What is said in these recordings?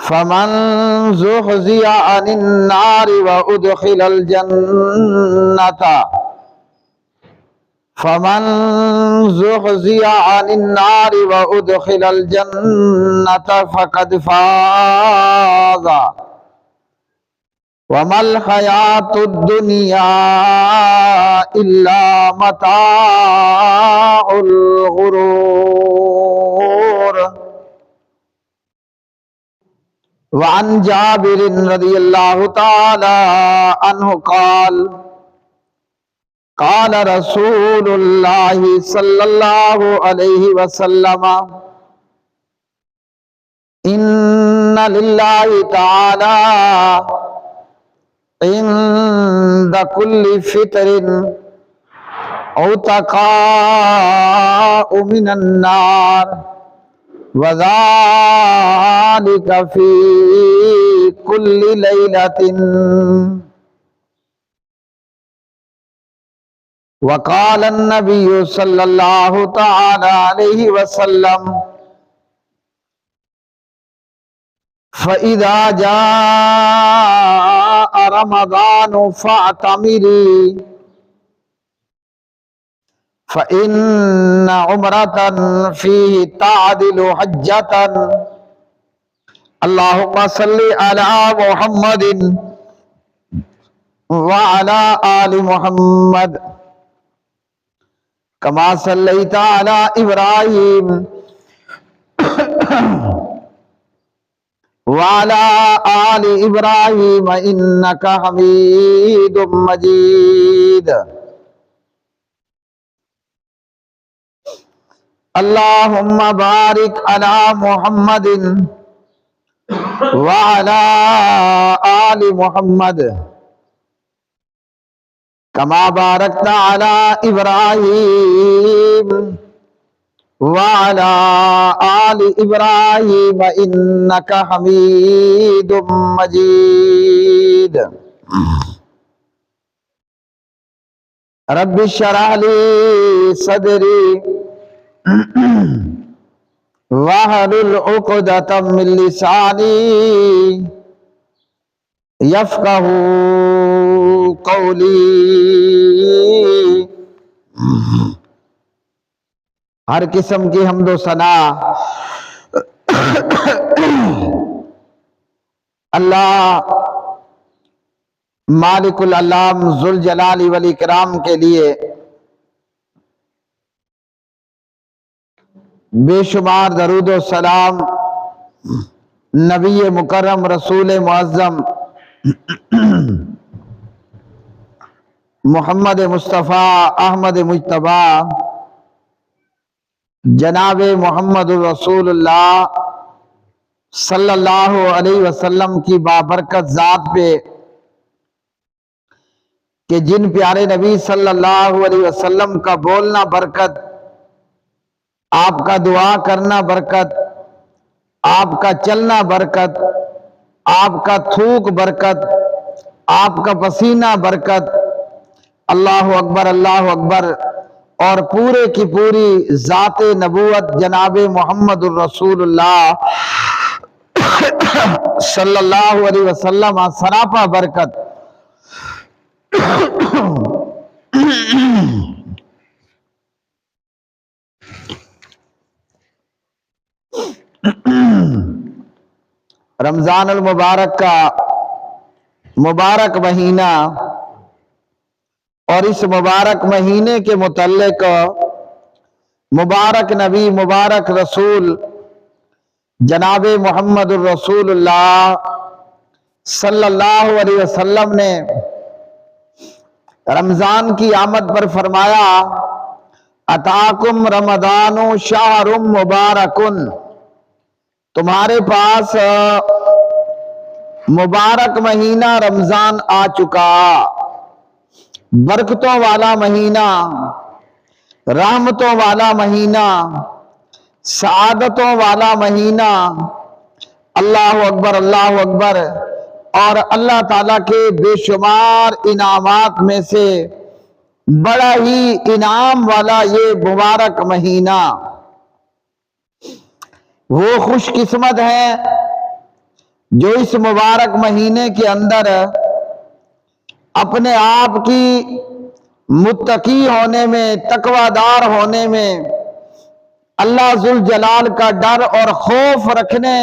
فمن زحزح عن النار وأدخل الجنة فمن زحزح عن النار وأدخل الجنة فقد فاز وما الحياة الدنيا إلا متاع الغرور۔ وعن جابر رضی اللہ تعالی عنہ قال قال رسول اللہ صلی اللہ علیہ وسلم ان للہ تعالی عند كل فطر عتقاء من النار وذلك في كل ليلة۔ وقال النبي صلى الله تعالى عليه وسلم فإذا جاء رمضان فاعتمري فإن عمرة فيه تعدل حجة۔ اللهم صل على محمد وعلى آل محمد كما صليت على إبراهيم وعلى آل إبراهيم إنك حميد مجيد۔ اللهم بارك على محمد وعلى آل محمد كما باركت على إبراهيم وعلى آل إبراهيم إنك حميد مجيد۔ رب اشرح لي صدري واحلل عقدة من لساني يفقهوا قولي۔ ہر قسم کی حمد و ثنا اللہ مالک العلام ذوالجلال والاکرام کے لیے بے شمار درود و سلام نبی مکرم رسول معظم محمد مصطفیٰ احمد مجتبیٰ جناب محمد الرسول اللہ صلی اللہ علیہ وسلم کی بابرکت ذات پہ کہ جن پیارے نبی صلی اللہ علیہ وسلم کا بولنا برکت، آپ کا دعا کرنا برکت، آپ کا چلنا برکت، آپ کا تھوک برکت، آپ کا پسینہ برکت، اللہ اکبر اللہ اکبر، اور پورے کی پوری ذات نبوت جناب محمد الرسول اللہ صلی اللہ علیہ وسلم سراپا برکت۔ رمضان المبارک کا مبارک مہینہ، اور اس مبارک مہینے کے متعلق مبارک نبی مبارک رسول جناب محمد الرسول اللہ صلی اللہ علیہ وسلم نے رمضان کی آمد پر فرمایا اتاکم رمضان شہر مبارکن، تمہارے پاس مبارک مہینہ رمضان آ چکا، برکتوں والا مہینہ، رحمتوں والا مہینہ، سعادتوں والا مہینہ۔ اللہ اکبر اللہ اکبر۔ اور اللہ تعالیٰ کے بے شمار انعامات میں سے بڑا ہی انعام والا یہ مبارک مہینہ، وہ خوش قسمت ہیں جو اس مبارک مہینے کے اندر اپنے آپ کی متقی ہونے میں، تقوی دار ہونے میں، اللہ ذوالجلال کا ڈر اور خوف رکھنے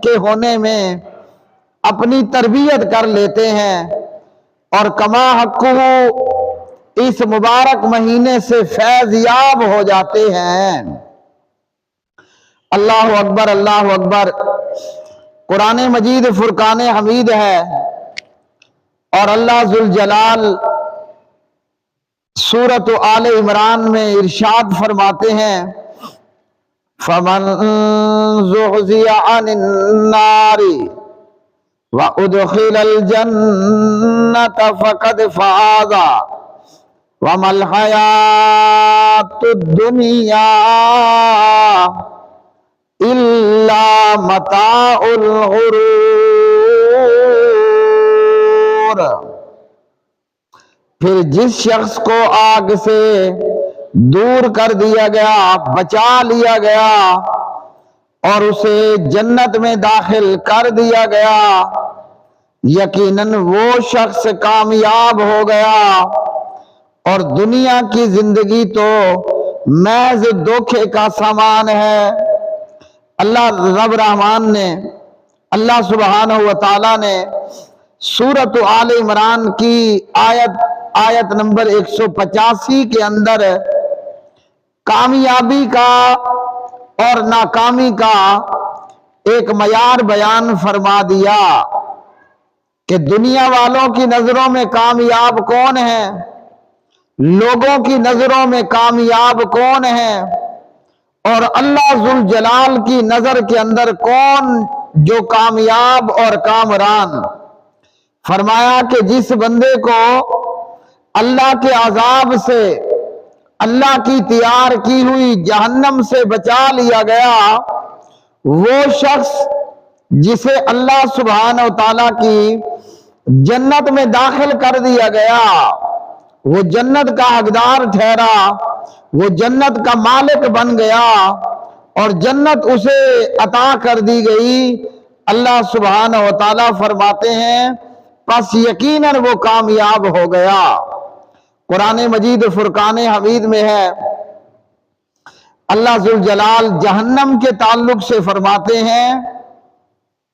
کے ہونے میں اپنی تربیت کر لیتے ہیں اور کما حقہ اس مبارک مہینے سے فیض یاب ہو جاتے ہیں۔ اللہ اکبر، اللہ اکبر۔ قرآن مجید فرقان حمید ہے، اور اللہ ذوالجلال سورۃ آل عمران میں ارشاد فرماتے ہیں فَمَن زُحْزِحَ عَنِ النَّارِ وَأُدْخِلَ الْجَنَّةَ فَقَدْ فَازَ وَمَا الْحَيَاةُ الدُّنْيَا إِلَّا مَتَاعُ الْغُرُورِ۔ پھر جس شخص کو آگ سے دور کر دیا گیا، بچا لیا گیا اور اسے جنت میں داخل کر دیا گیا، یقیناً وہ شخص کامیاب ہو گیا، اور دنیا کی زندگی تو محض دھوکے کا سامان ہے۔ اللہ رب رحمان نے، اللہ سبحانہ و تعالی نے سورۃ آل عمران کی آیت نمبر 185 کے اندر کامیابی کا اور ناکامی کا ایک معیار بیان فرما دیا کہ دنیا والوں کی نظروں میں کامیاب کون ہے، لوگوں کی نظروں میں کامیاب کون ہے، اور اللہ ذوالجلال کی نظر کے اندر کون جو کامیاب اور کامران۔ فرمایا کہ جس بندے کو اللہ کے عذاب سے، اللہ کی تیار کی ہوئی جہنم سے بچا لیا گیا، وہ شخص جسے اللہ سبحانہ و تعالیٰ کی جنت میں داخل کر دیا گیا، وہ جنت کا حقدار ٹھہرا، وہ جنت کا مالک بن گیا اور جنت اسے عطا کر دی گئی۔ اللہ سبحانہ و تعالیٰ فرماتے ہیں پس یقیناً وہ کامیاب ہو گیا۔ قرآن مجید فرقان حمید میں ہے، اللہ ذوالجلال جہنم کے تعلق سے فرماتے ہیں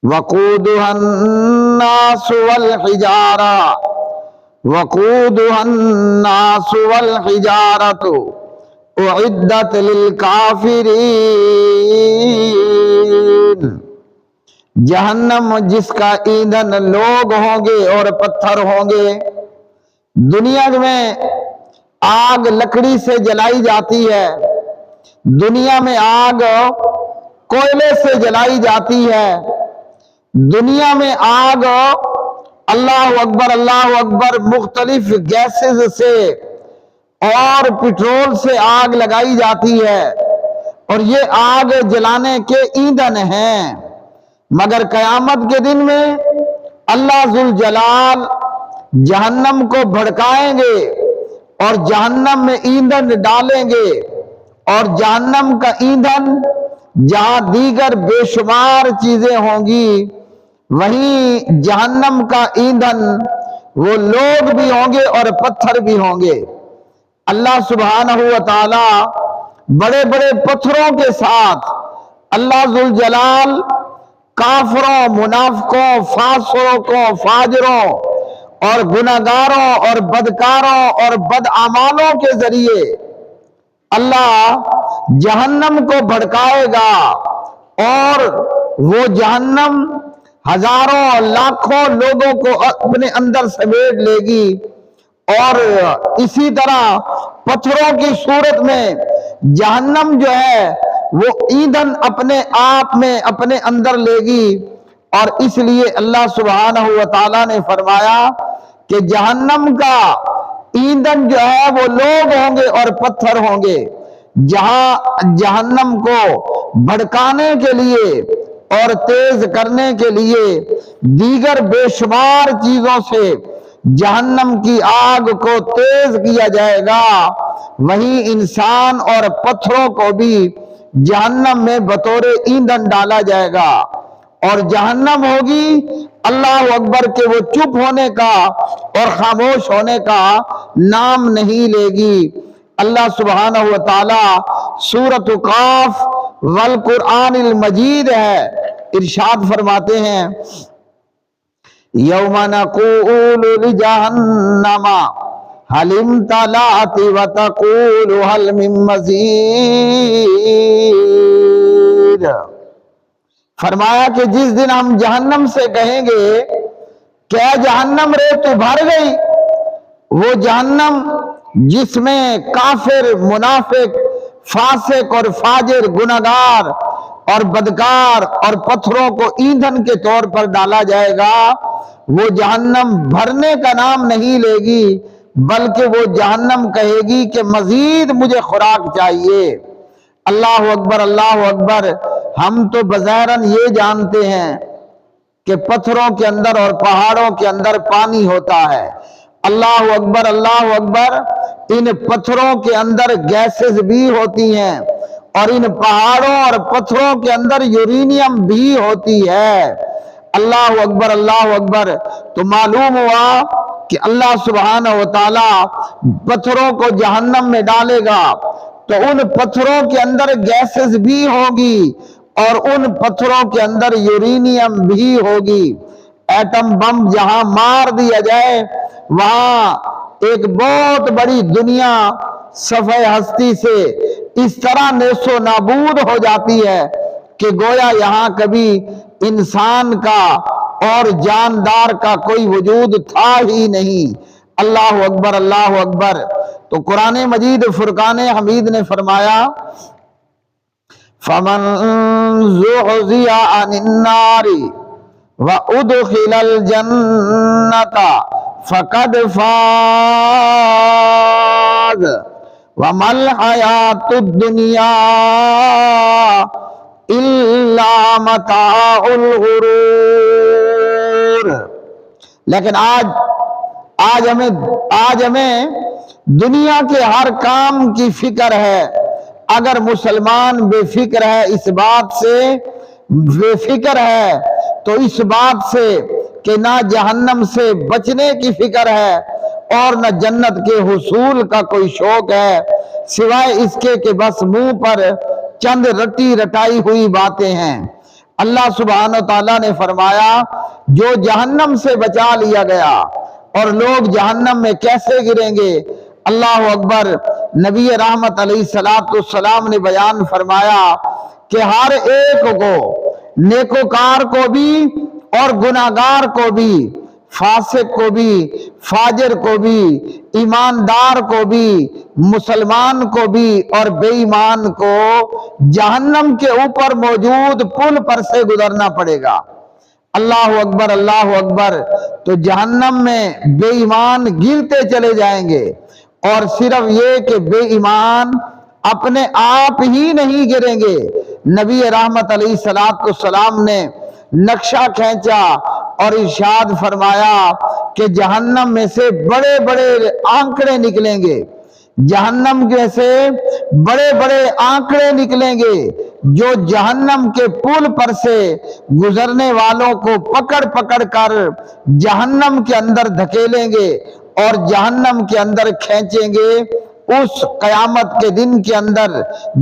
وَقُودُهَا النَّاسُ وَالْحِجَارَةُ وَقُودُهَا النَّاسُ وَالْحِجَارَةُ أُعِدَّتْ لِلْكَافِرِينَ۔ جہنم جس کا ایندھن لوگ ہوں گے اور پتھر ہوں گے۔ دنیا میں آگ لکڑی سے جلائی جاتی ہے، دنیا میں آگ کوئلے سے جلائی جاتی ہے، دنیا میں آگ اللہ اکبر مختلف گیسز سے اور پٹرول سے آگ لگائی جاتی ہے، اور یہ آگ جلانے کے ایندھن ہیں۔ مگر قیامت کے دن میں اللہ ذوالجلال جہنم کو بھڑکائیں گے اور جہنم میں ایندھن ڈالیں گے، اور جہنم کا ایندھن جہاں دیگر بے شمار چیزیں ہوں گی، وہیں جہنم کا ایندھن وہ لوگ بھی ہوں گے اور پتھر بھی ہوں گے۔ اللہ سبحانہ و تعالی بڑے بڑے پتھروں کے ساتھ اللہ ذوالجلال کافروں، منافقوں، فاسقوں، فاجروں اور گناہگاروں اور بدکاروں اور بدعمالوں کے ذریعے اللہ جہنم کو بھڑکائے گا، اور وہ جہنم ہزاروں لاکھوں لوگوں کو اپنے اندر سمیٹ لے گی، اور اسی طرح پتھروں کی صورت میں جہنم جو ہے وہ ایندھن اپنے آپ میں اپنے اندر لے گی۔ اور اس لیے اللہ سبحانہ و تعالیٰ نے فرمایا کہ جہنم کا ایندھن جو ہے وہ لوگ ہوں گے اور پتھر ہوں گے۔ جہاں جہنم کو بھڑکانے کے لیے اور تیز کرنے کے لیے دیگر بے شمار چیزوں سے جہنم کی آگ کو تیز کیا جائے گا، وہیں انسان اور پتھروں کو بھی جہنم میں بطور ایندھن ڈالا جائے گا، اور جہنم ہوگی اللہ اکبر کہ وہ چپ ہونے کا اور خاموش ہونے کا نام نہیں لے گی۔ اللہ سبحانہ و تعالی سورۃ قاف والقرآن المجید ہے، ارشاد فرماتے ہیں یوم نقول لجہنم هل امتلأت وتقول هل من مزید، فرمایا کہ جس دن ہم جہنم سے کہیں گے کیا جہنم رے تو بھر گئی، وہ جہنم جس میں کافر، منافق، فاسق اور فاجر، گنہگار اور بدکار اور پتھروں کو ایندھن کے طور پر ڈالا جائے گا، وہ جہنم بھرنے کا نام نہیں لے گی، بلکہ وہ جہنم کہے گی کہ مزید مجھے خوراک چاہیے۔ اللہ اکبر، اللہ اکبر۔ ہم تو بظاہراً یہ جانتے ہیں کہ پتھروں کے اندر اور پہاڑوں کے اندر پانی ہوتا ہے، اللہ اکبر، اللہ اکبر۔ ان پتھروں کے اندر گیسز بھی ہوتی ہیں اور ان پہاڑوں اور پتھروں کے اندر یورینیم بھی ہوتی ہے، اللہ اکبر، اللہ اکبر۔ تو معلوم ہوا کہ اللہ سبحانہ و تعالی پتھروں کو جہنم میں ڈالے گا تو ان پتھروں کے اندر گیسز بھی ہوگی اور ان پتھروں کے اندر یورینیم بھی ہوگی۔ ایٹم بم جہاں مار دیا جائے وہاں ایک بہت بڑی دنیا صفحہ ہستی سے اس طرح نیست و نابود ہو جاتی ہے کہ گویا یہاں کبھی انسان کا اور جاندار کا کوئی وجود تھا ہی نہیں، اللہ اکبر، اللہ اکبر۔ تو قرآن مجید فرقان حمید نے فرمایا فَمَن زُحْزِحَ عَنِ النَّارِ وَأُدْخِلَ الْجَنَّةَ فَقَدْ فَازَ وَمَا الْحَيَاةُ الدُّنْيَا إِلَّا مَتَاعُ الْغُرُورِ۔ لیکن آج ہمیں دنیا کے ہر کام کی فکر ہے۔ اگر مسلمان بے فکر ہے، اس بات سے بے فکر ہے تو اس بات سے کہ نہ جہنم سے بچنے کی فکر ہے اور نہ جنت کے حصول کا کوئی شوق ہے، سوائے اس کے کہ بس منہ پر چند رٹی رٹائی ہوئی باتیں ہیں۔ اللہ سبحانہ وتعالی نے فرمایا جو جہنم سے بچا لیا گیا، اور لوگ جہنم میں کیسے گریں گے، اللہ اکبر۔ نبی رحمت علیہ السلام نے بیان فرمایا کہ ہر ایک کو، نیکوکار کو بھی اور گناہگار کو بھی، فاسق کو بھی، فاجر کو بھی، ایماندار کو بھی، مسلمان کو بھی اور بے ایمان کو جہنم کے اوپر موجود پل پر سے گزرنا پڑے گا، اللہ اکبر، اللہ اکبر۔ تو جہنم میں بے ایمان گرتے چلے جائیں گے، اور صرف یہ کہ بے ایمان اپنے آپ ہی نہیں گریں گے، نبی رحمت علیہ السلام نے نقشہ کھینچا اور ارشاد فرمایا کہ جہنم میں سے بڑے بڑے آنکڑے نکلیں گے، جہنم میں سے بڑے بڑے آنکڑے نکلیں گے جو جہنم کے پل پر سے گزرنے والوں کو پکڑ پکڑ کر جہنم کے اندر دھکیلیں گے اور جہنم کے اندر کھینچیں گے۔ اس قیامت کے دن کے اندر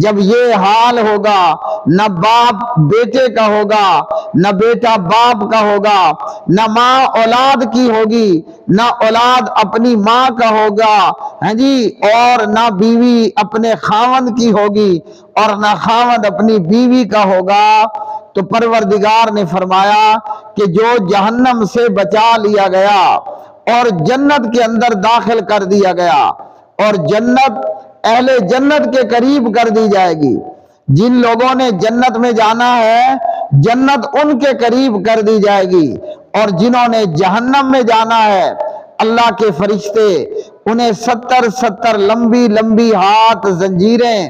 جب یہ حال ہوگا، نہ باپ بیٹے کا ہوگا، نہ بیٹا باپ کا ہوگا، نہ ماں اولاد کی ہوگی، نہ اولاد اپنی ماں کا ہوگا، ہاں جی، اور نہ بیوی اپنے خاوند کی ہوگی اور نہ خاوند اپنی بیوی کا ہوگا۔ تو پروردگار نے فرمایا کہ جو جہنم سے بچا لیا گیا اور جنت کے اندر داخل کر دیا گیا، اور جنت اہل جنت کے قریب کر دی جائے گی، جن لوگوں نے جنت میں جانا ہے جنت ان کے قریب کر دی جائے گی، اور جنہوں نے جہنم میں جانا ہے اللہ کے فرشتے انہیں 70 لمبی لمبی ہاتھ زنجیریں،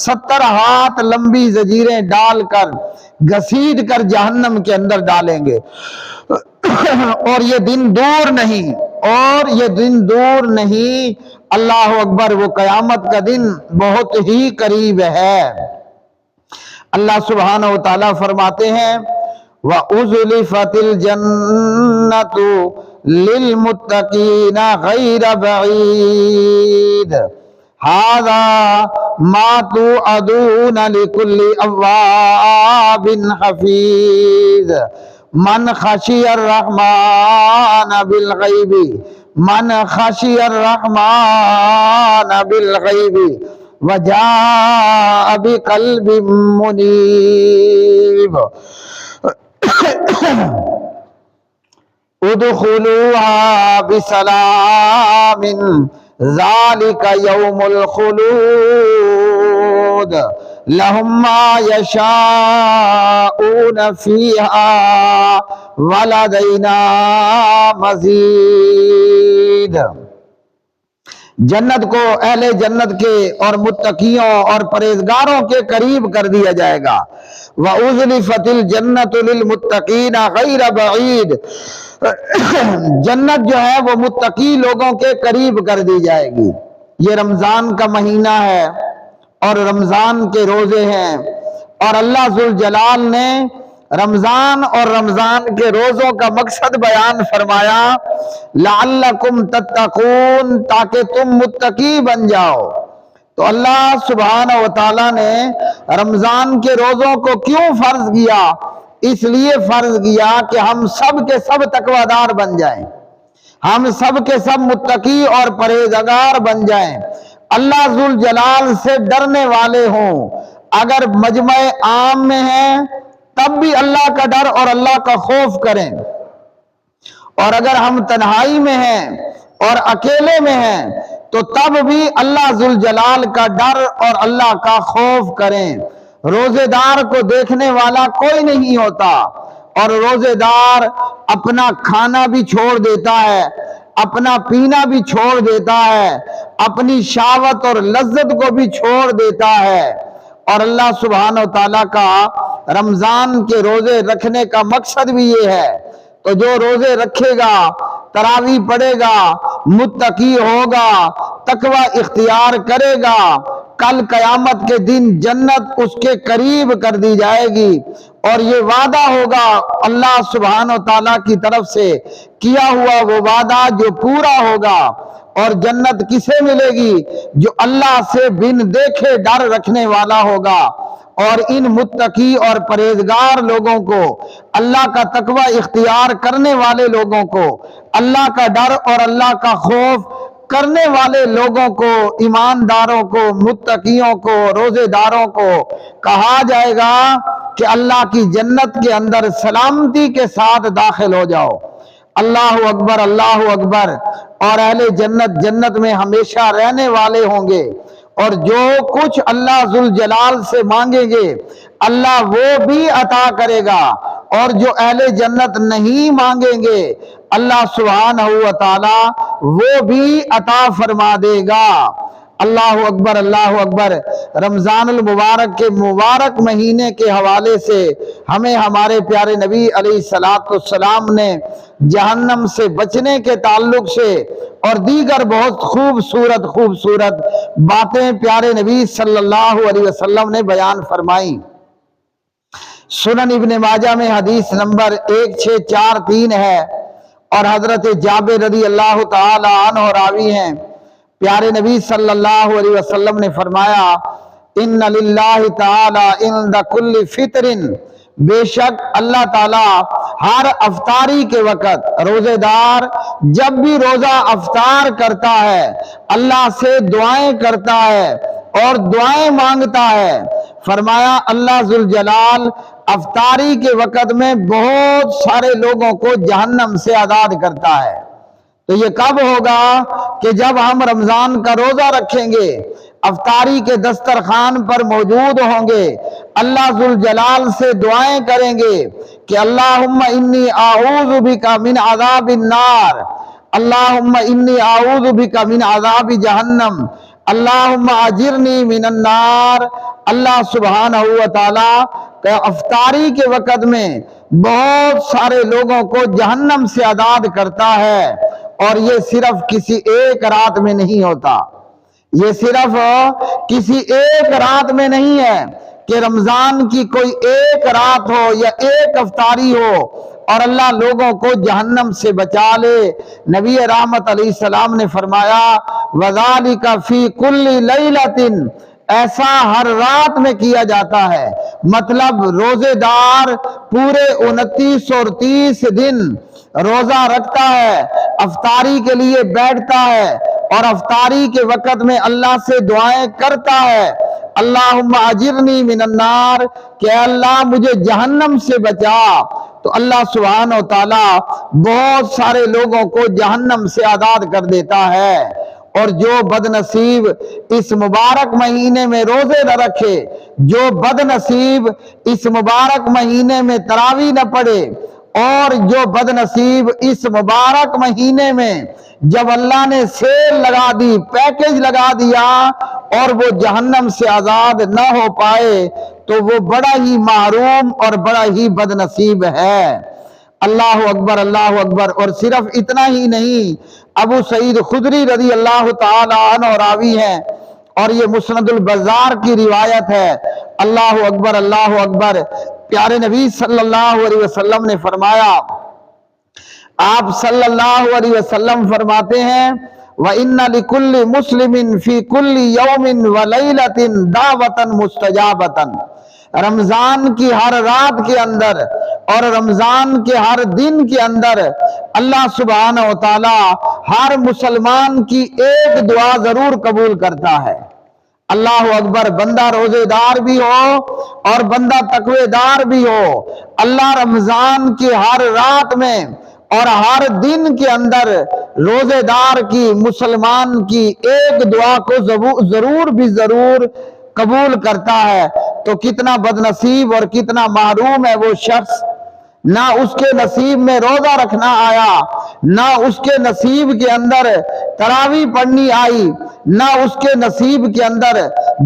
70 ہاتھ لمبی زنجیریں ڈال کر گھسیٹ کر جہنم کے اندر ڈالیں گے، اور یہ دن دور نہیں، اور یہ دن دور نہیں، اللہ اکبر، وہ قیامت کا دن بہت ہی قریب ہے۔ اللہ سبحانہ و تعالیٰ فرماتے ہیں وَأُزْلِفَتِ الْجَنَّةُ لِلْمُتَّقِينَ غَيْرَ بَعِيدٍ هَذَا مَا تُوعَدُونَ لِكُلِّ أَوَّابٍ حَفِيظٍ من خشی الرحمن بالغیب من خشی الرحمن بالغیب وجاء بقلب منیب ادخلوها بسلام ذالک یوم الخلود لهم ما یشاءون فیہا ولدینا مزید۔ جنت کو اہل جنت کے اور متقیوں اور پرہیزگاروں کے قریب کر دیا جائے گا۔ وَأُزْلِفَتِ الْجَنَّةُ لِلْمُتَّقِينَ غَيْرَ بَعِيدٍ جنت جو ہے وہ متقی لوگوں کے قریب کر دی جائے گی۔ یہ رمضان کا مہینہ ہے اور رمضان کے روزے ہیں، اور اللہ ذوالجلال نے رمضان اور رمضان کے روزوں کا مقصد بیان فرمایا، لعلکم تتقون، تاکہ تم متقی بن جاؤ۔ تو اللہ سبحانہ و تعالیٰ نے رمضان کے روزوں کو کیوں فرض کیا؟ اس لیے فرض کیا کہ ہم سب کے سب تقویدار بن جائیں، ہم سب کے سب متقی اور پرہیزگار بن جائیں، اللہ ذوالجلال سے ڈرنے والے ہوں۔ اگر مجمع عام میں ہیں تب بھی اللہ کا ڈر اور اللہ کا خوف کریں، اور اگر ہم تنہائی میں ہیں اور اکیلے میں ہیں تو تب بھی اللہ ذوالجلال کا ڈر اور اللہ کا خوف کریں۔ روزے دار کو دیکھنے والا کوئی نہیں ہوتا، اور روزے دار اپنا کھانا بھی چھوڑ دیتا ہے، اپنا پینا بھی چھوڑ دیتا ہے، اپنی شہوت اور لذت کو بھی چھوڑ دیتا ہے۔ اور اللہ سبحانہ و تعالیٰ کا رمضان کے روزے رکھنے کا مقصد بھی یہ ہے۔ تو جو روزے رکھے گا، تراویح پڑھے گا، متقی ہوگا، تقوی اختیار کرے گا، کل قیامت کے دن جنت اس کے قریب کر دی جائے گی، اور یہ وعدہ ہوگا اللہ سبحانہ و تعالیٰ کی طرف سے کیا ہوا وہ وعدہ جو پورا ہوگا۔ اور جنت کسے ملے گی؟ جو اللہ سے بن دیکھے ڈر رکھنے والا ہوگا۔ اور ان متقی اور پرہیزگار لوگوں کو، اللہ کا تقوی اختیار کرنے والے لوگوں کو، اللہ کا ڈر اور اللہ کا خوف کرنے والے لوگوں کو، ایمانداروں کو، متقیوں کو، روزے داروں کو کہا جائے گا کہ اللہ کی جنت کے اندر سلامتی کے ساتھ داخل ہو جاؤ۔ اللہ اکبر، اللہ اکبر۔ اور اہل جنت جنت میں ہمیشہ رہنے والے ہوں گے، اور جو کچھ اللہ ذوالجلال سے مانگیں گے اللہ وہ بھی عطا کرے گا، اور جو اہل جنت نہیں مانگیں گے اللہ سبحانہ و تعالی وہ بھی عطا فرما دے گا۔ اللہ اکبر، اللہ اکبر۔ رمضان المبارک کے مبارک مہینے کے حوالے سے ہمیں ہمارے پیارے نبی علیہ السلام نے جہنم سے بچنے کے تعلق سے اور دیگر بہت خوبصورت باتیں پیارے نبی صلی اللہ علیہ وسلم نے بیان فرمائی۔ سنن ابن ماجہ میں حدیث نمبر 1643 ہے، اور حضرت جابر رضی اللہ تعالی عنہ راوی ہیں۔ پیارے نبی صلی اللہ علیہ وسلم نے فرمایا، ان للہ تعالی عند کل فطر، بے شک اللہ تعالی ہر افطاری کے وقت، روزے دار جب بھی روزہ افطار کرتا ہے اللہ سے دعائیں کرتا ہے اور دعائیں مانگتا ہے۔ فرمایا اللہ ذوالجلال افطاری کے وقت میں بہت سارے لوگوں کو جہنم سے آزاد کرتا ہے۔ تو یہ کب ہوگا؟ کہ جب ہم رمضان کا روزہ رکھیں گے، افطاری کے دسترخوان پر موجود ہوں گے، اللہ ذوالجلال سے دعائیں کریں گے کہ اللہم انی اعوذ بک من عذاب النار، اللہم انی اعوذ بک من عذاب جہنم، اللہم اجرنی من النار۔ اللہ سبحانہ و تعالی افطاری کے وقت میں بہت سارے لوگوں کو جہنم سے آزاد کرتا ہے، اور یہ صرف کسی ایک رات میں نہیں ہوتا، یہ صرف کسی ایک رات میں نہیں ہے، کہ رمضان کی کوئی ایک رات ہو یا ایک افطاری ہو اور اللہ لوگوں کو جہنم سے بچا لے۔ نبی رحمت علیہ السلام نے فرمایا وَذَلِكَ فِي كُلِّ لَيْلَةٍ، ایسا ہر رات میں کیا جاتا ہے۔ مطلب روزے دار پورے 29 اور 30 دن روزہ رکھتا ہے، افطاری کے لیے بیٹھتا ہے اور افطاری کے وقت میں اللہ سے دعائیں کرتا ہے، اللہم اجرنی من النار، کہ اللہ مجھے جہنم سے بچا، تو اللہ سبحانہ و تعالی بہت سارے لوگوں کو جہنم سے آزاد کر دیتا ہے۔ اور جو بد نصیب اس مبارک مہینے میں روزے نہ رکھے، جو بد نصیب اس مبارک مہینے میں تراویح نہ پڑھے، اور جو بد نصیب اس مبارک مہینے میں جب اللہ نے سیل لگا دی، پیکج لگا دیا اور وہ جہنم سے آزاد نہ ہو پائے، تو وہ بڑا ہی محروم اور بڑا ہی بد نصیب ہے۔ اللہ اکبر، اللہ اکبر۔ اور صرف اتنا ہی نہیں، ابو سعید خدری رضی اللہ تعالی عنہ راوی ہیں اور یہ مسند البزار کی روایت ہے۔ اللہ اکبر، اللہ اکبر۔ پیارے نبی صلی اللہ علیہ وسلم نے فرمایا، آپ صلی اللہ علیہ وسلم فرماتے ہیں وَإِنَّ لِكُلِّ مُسْلِمٍ فِي كُلِّ يَوْمٍ وَلَيْلَةٍ دَعْوَةً مُسْتَجَابَةً، رمضان کی ہر رات کے اندر اور رمضان کے ہر دن کے اندر اللہ سبحانہ و تعالی ہر مسلمان کی ایک دعا ضرور قبول کرتا ہے۔ اللہ اکبر۔ بندہ روزے دار بھی ہو اور بندہ تقوی دار بھی ہو، اللہ رمضان کی ہر رات میں اور ہر دن کے اندر روزے دار کی، مسلمان کی ایک دعا کو ضرور بھی ضرور قبول کرتا ہے۔ تو کتنا بد نصیب اور کتنا محروم ہے وہ شخص، نہ اس کے نصیب میں روزہ رکھنا آیا، نہ اس کے نصیب کے اندر تراویح پڑھنی آئی، نہ اس کے نصیب کے اندر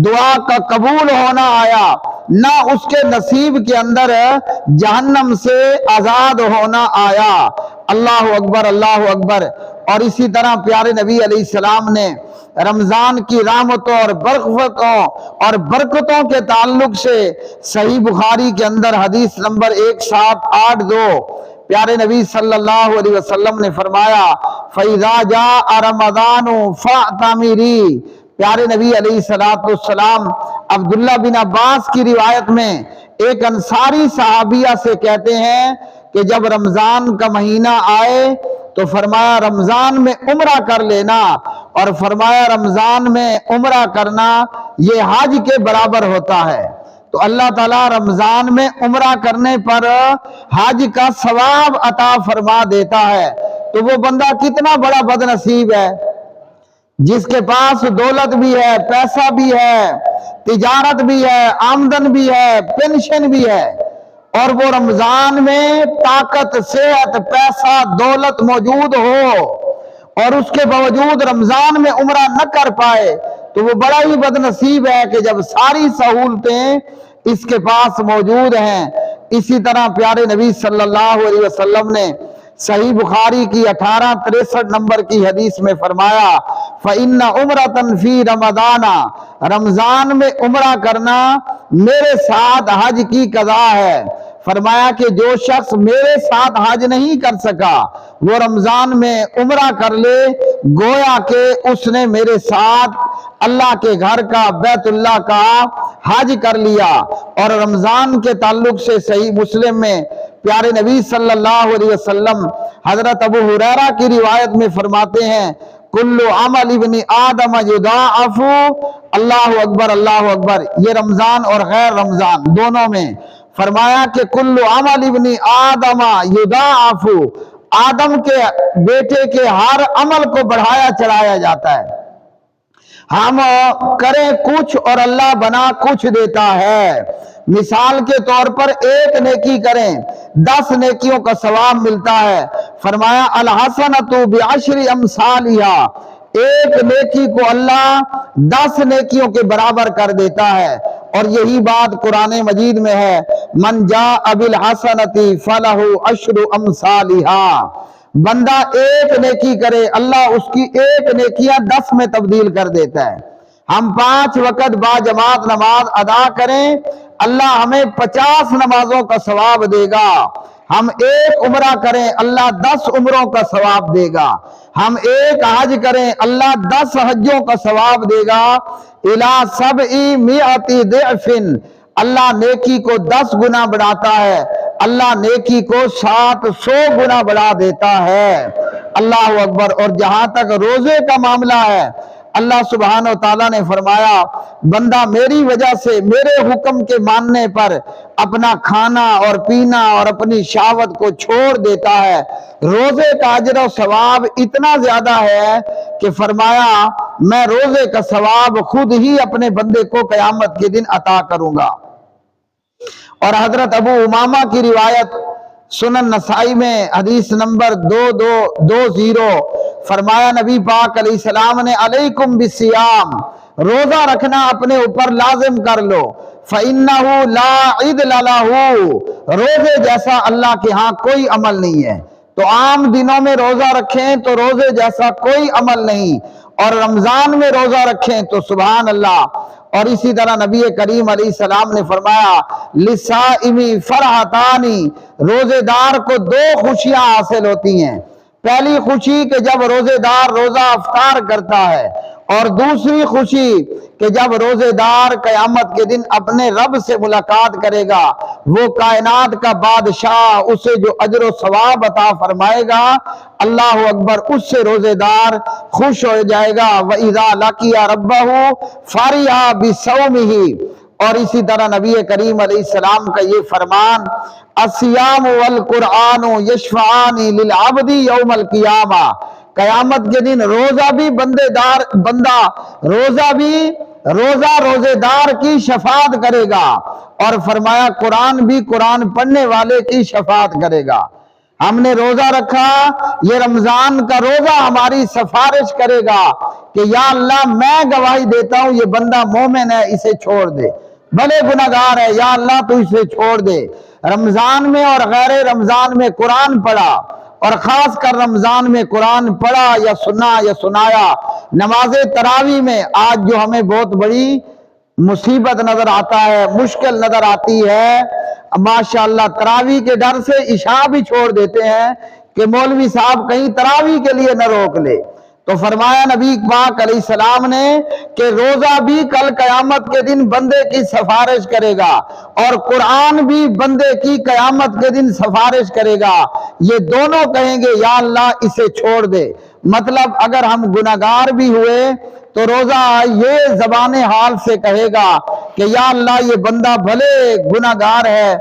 دعا کا قبول ہونا آیا، نہ اس کے نصیب کے اندر جہنم سے آزاد ہونا آیا۔ اللہ اکبر، اللہ اکبر۔ اور اسی طرح پیارے نبی علیہ السلام نے رمضان کی رحمتوں اور برکتوں کے تعلق سے صحیح بخاری کے اندر حدیث نمبر 1782 پیارے نبی صلی اللہ علیہ وسلم نے فرمایا فَإِذَا جَاءَ رَمَضَانُ فَاعْتَمِرِي، پیارے نبی علیہ السلام عبداللہ بن عباس کی روایت میں ایک انصاری صحابیہ سے کہتے ہیں کہ جب رمضان کا مہینہ آئے تو فرمایا رمضان میں عمرہ کر لینا، اور فرمایا رمضان میں عمرہ کرنا یہ حج کے برابر ہوتا ہے۔ تو اللہ تعالیٰ رمضان میں عمرہ کرنے پر حج کا ثواب عطا فرما دیتا ہے۔ تو وہ بندہ کتنا بڑا بد نصیب ہے جس کے پاس دولت بھی ہے، پیسہ بھی ہے، تجارت بھی ہے، آمدن بھی ہے، پینشن بھی ہے، اور وہ رمضان میں طاقت، صحت، پیسہ، دولت موجود ہو اور اس کے باوجود رمضان میں عمرہ نہ کر پائے، تو وہ بڑا ہی بد نصیب ہے کہ جب ساری سہولتیں اس کے پاس موجود ہیں۔ اسی طرح پیارے نبی صلی اللہ علیہ وسلم نے صحیح بخاری کی 1863 نمبر کی حدیث میں فرمایا فَإِنَّ عُمْرَةً فِي رَمَضَانَ، رمضان میں عمرہ کرنا میرے ساتھ حج کی قضا ہے۔ فرمایا کہ جو شخص میرے ساتھ حج نہیں کر سکا وہ رمضان میں عمرہ کر لے، گویا کہ اس نے میرے ساتھ اللہ کے گھر کا، بیت اللہ کا حج کر لیا۔ اور رمضان کے تعلق سے صحیح مسلم میں پیارے نبی صلی اللہ علیہ وسلم حضرت ابو ہریرہ کی روایت میں فرماتے ہیں کل عمل ابن آدم یضاعف، اللہ اکبر، اللہ اکبر۔ یہ رمضان اور غیر رمضان دونوں میں فرمایا کہ کل عمل ابن آدم یضاعف، آدم کے بیٹے کے ہر عمل کو بڑھایا چڑھایا جاتا ہے۔ ہم کریں کچھ اور اللہ بنا کچھ دیتا ہے۔ مثال کے طور پر ایک نیکی کریں 10 نیکیوں کا ثواب ملتا ہے۔ فرمایا الحسنۃ بعشر امثالھا، ایک نیکی کو اللہ 10 نیکیوں کے برابر کر دیتا ہے۔ اور یہی بات قرآن مجید میں ہے من جاء بالحسنۃ فلہ عشر امثالھا، بندہ ایک نیکی کرے اللہ اس کی ایک نیکیاں 10 میں تبدیل کر دیتا ہے۔ ہم 5 وقت با جماعت نماز ادا کریں، اللہ ہمیں 50 نمازوں کا ثواب دے گا۔ ہم 1 عمرہ کریں، اللہ 10 عمروں کا ثواب دے گا۔ ہم 1 حج کریں، اللہ 10 حجوں کا ثواب دے گا۔ اِلیٰ 700 ضعف، اللہ نیکی کو 10 گنا بڑھاتا ہے، اللہ نیکی کو 700 گنا بڑھا دیتا ہے۔ اللہ اکبر۔ اور جہاں تک روزے کا معاملہ ہے، اللہ سبحانہ وتعالیٰ نے فرمایا بندہ میری وجہ سے، میرے حکم کے ماننے پر اپنا کھانا اور پینا اور اپنی شہوت کو چھوڑ دیتا ہے، روزے کا اجر و ثواب اتنا زیادہ ہے کہ فرمایا میں روزے کا ثواب خود ہی اپنے بندے کو قیامت کے دن عطا کروں گا۔ اور حضرت ابو امامہ کی روایت سنن نسائی میں حدیث نمبر 2220، فرمایا نبی پاک علیہ السلام نے علیکم بالصیام، روزہ رکھنا اپنے اوپر لازم کر لو، فَإِنَّهُ لَا عِدْلَ لَهُ، روزے جیسا اللہ کے ہاں کوئی عمل نہیں ہے۔ تو عام دنوں میں روزہ رکھیں تو روزے جیسا کوئی عمل نہیں، اور رمضان میں روزہ رکھیں تو سبحان اللہ۔ اور اسی طرح نبی کریم علیہ السلام نے فرمایا لِلصَّائِمِ فَرْحَتَانِ، روزے دار کو 2 خوشیاں حاصل ہوتی ہیں۔ پہلی خوشی کہ جب روزے دار روزہ افطار کرتا ہے، اور دوسری خوشی کہ جب روزے دار قیامت کے دن اپنے رب سے ملاقات کرے گا، وہ کائنات کا بادشاہ اسے جو اجر و ثواب عطا فرمائے گا، اللہ اکبر، اس سے روزے دار خوش ہو جائے گا۔ وَإِذَا لَقِيَ رَبَّهُ فَرِحَ بِصَوْمِهِ۔ اور اسی طرح نبی کریم علیہ السلام کا یہ فرمان الصیام والقرآن یشفعان للعبد یوم القیامہ، قیامت کے دن روزہ بھی روزے دار کی شفاعت کرے گا، اور فرمایا قرآن بھی قرآن پڑھنے والے کی شفاعت کرے گا۔ ہم نے روزہ رکھا، یہ رمضان کا روزہ ہماری سفارش کرے گا کہ یا اللہ میں گواہی دیتا ہوں یہ بندہ مومن ہے، اسے چھوڑ دے، بھلے گناہگار ہے، یا اللہ تو اسے چھوڑ دے۔ رمضان میں اور غیر رمضان میں قرآن پڑھا، اور خاص کر رمضان میں قرآن پڑھا یا سنا یا سنایا۔ نماز تراویح میں آج جو ہمیں بہت بڑی مصیبت نظر آتا ہے، مشکل نظر آتی ہے، ماشاءاللہ تراویح کے ڈر سے عشاء بھی چھوڑ دیتے ہیں کہ مولوی صاحب کہیں تراویح کے لیے نہ روک لے۔ تو فرمایا نبی پاک علیہ السلام نے کہ روزہ بھی کل قیامت کے دن بندے کی سفارش کرے گا، اور قرآن بھی بندے کی قیامت کے دن سفارش کرے گا۔ یہ دونوں کہیں گے یا اللہ اسے چھوڑ دے۔ مطلب اگر ہم گناہگار بھی ہوئے تو روزہ یہ زبان حال سے کہے گا کہ یا اللہ یہ بندہ بھلے گناہگار ہے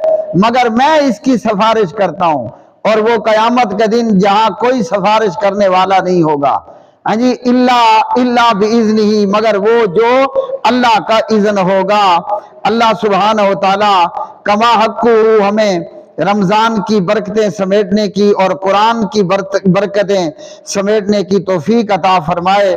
مگر میں اس کی سفارش کرتا ہوں، اور وہ قیامت کے دن جہاں کوئی سفارش کرنے والا نہیں ہوگا، ہاں جی، اللہ بِإِذْنِهِ، مگر وہ جو اللہ کا اذن ہوگا۔ اللہ سبحانہ وتعالی کما حقہ ہمیں رمضان کی برکتیں سمیٹنے کی اور قرآن کی برکتیں سمیٹنے کی توفیق عطا فرمائے۔